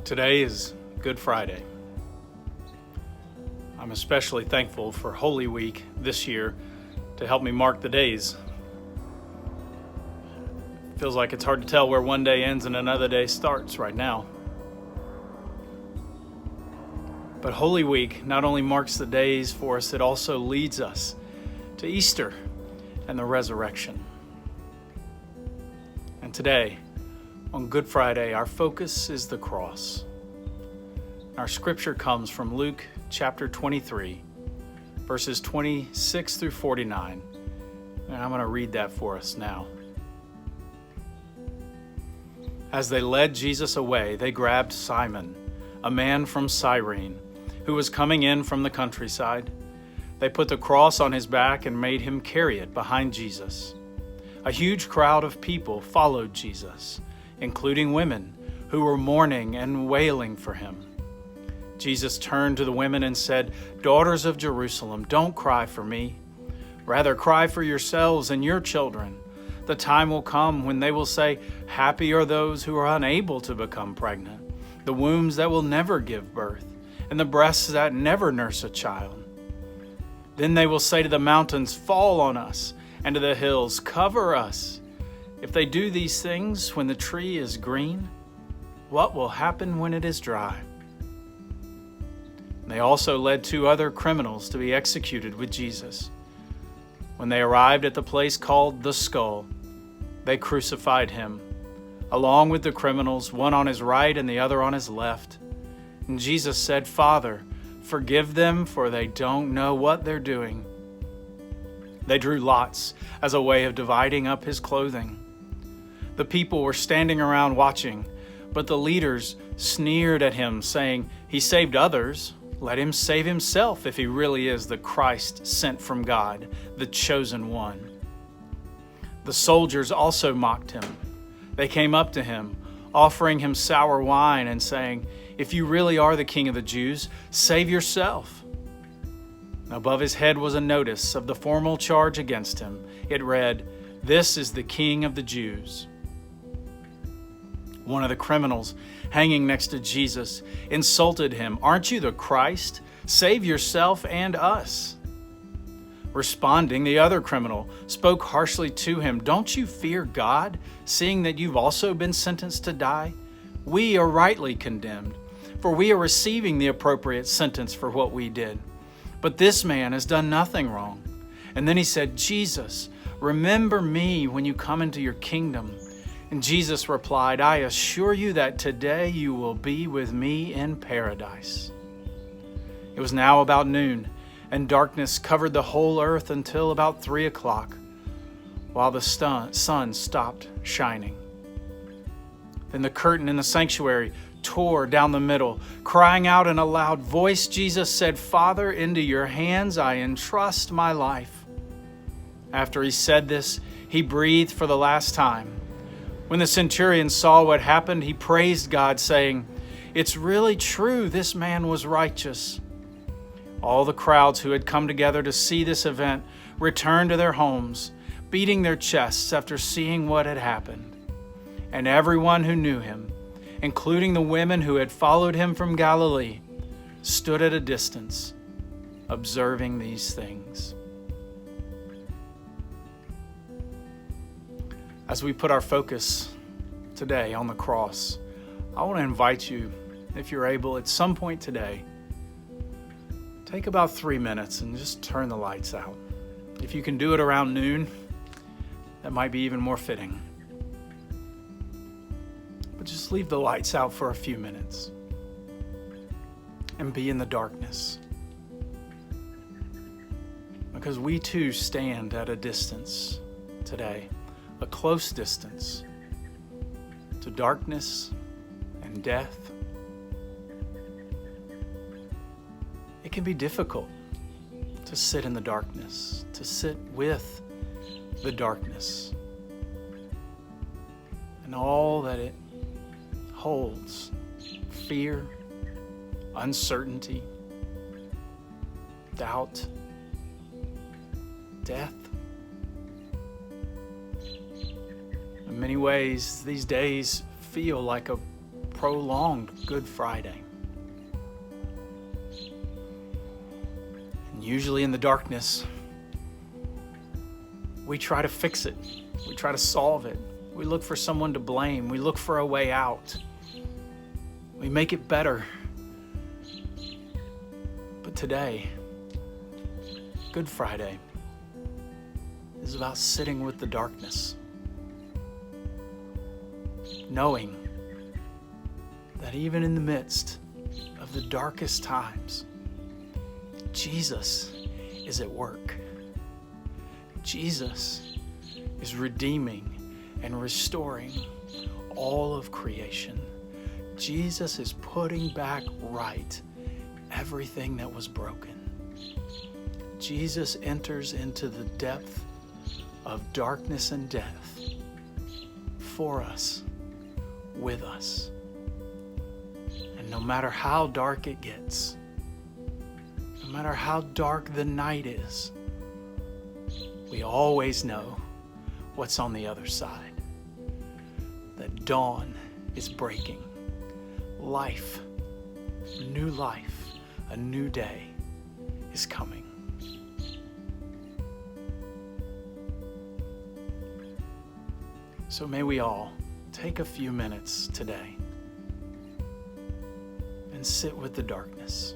Today is Good Friday. I'm especially thankful for Holy Week this year to help me mark the days. Feels like it's hard to tell where one day ends and another day starts right now. But Holy Week not only marks the days for us, it also leads us to Easter and the resurrection. And today, on Good Friday, our focus is the cross. Our scripture comes from Luke chapter 23, verses 26 through 49. And I'm going to read that for us now. As they led Jesus away, they grabbed Simon, a man from Cyrene, who was coming in from the countryside. They put the cross on his back and made him carry it behind Jesus. A huge crowd of people followed Jesus, including women who were mourning and wailing for him. Jesus turned to the women and said, "Daughters of Jerusalem, don't cry for me. Rather, cry for yourselves and your children. The time will come when they will say, 'Happy are those who are unable to become pregnant, the wombs that will never give birth, and the breasts that never nurse a child.' Then they will say to the mountains, 'Fall on us,' and to the hills, 'Cover us.' If they do these things when the tree is green, what will happen when it is dry?" They also led 2 other criminals to be executed with Jesus. When they arrived at the place called the Skull, they crucified him, along with the criminals, one on his right and the other on his left. And Jesus said, "Father, forgive them, for they don't know what they're doing." They drew lots as a way of dividing up his clothing. The people were standing around watching, but the leaders sneered at him, saying, "He saved others. Let him save himself if he really is the Christ sent from God, the chosen one." The soldiers also mocked him. They came up to him, offering him sour wine and saying, "If you really are the King of the Jews, save yourself." Above his head was a notice of the formal charge against him. It read, "This is the King of the Jews." One of the criminals hanging next to Jesus insulted him, "Aren't you the Christ? Save yourself and us." Responding, the other criminal spoke harshly to him, "Don't you fear God, seeing that you've also been sentenced to die? We are rightly condemned, for we are receiving the appropriate sentence for what we did. But this man has done nothing wrong." And then he said, "Jesus, remember me when you come into your kingdom." And Jesus replied, "I assure you that today you will be with me in paradise." It was now about noon, and darkness covered the whole earth until about 3 o'clock, while the sun stopped shining. Then the curtain in the sanctuary tore down the middle. Crying out in a loud voice, Jesus said, "Father, into your hands I entrust my life." After he said this, he breathed for the last time. When the centurion saw what happened, he praised God, saying, "It's really true, this man was righteous." All the crowds who had come together to see this event returned to their homes, beating their chests after seeing what had happened. And everyone who knew him, including the women who had followed him from Galilee, stood at a distance, observing these things. As we put our focus today on the cross, I want to invite you, if you're able, at some point today, take about 3 minutes and just turn the lights out. If you can do it around noon, that might be even more fitting. But just leave the lights out for a few minutes and be in the darkness. Because we too stand at a distance today, a close distance to darkness and death. It can be difficult to sit in the darkness, to sit with the darkness and all that it holds: fear, uncertainty, doubt, death. In many ways, these days feel like a prolonged Good Friday. And usually in the darkness, we try to fix it. We try to solve it. We look for someone to blame. We look for a way out. We make it better. But today, Good Friday, is about sitting with the darkness, knowing that even in the midst of the darkest times, Jesus is at work. Jesus is redeeming and restoring all of creation. Jesus is putting back right everything that was broken. Jesus enters into the depth of darkness and death for us, with us. And no matter how dark it gets, no matter how dark the night is, we always know what's on the other side. That dawn is breaking. Life, a new day is coming. So may we all take a few minutes today and sit with the darkness.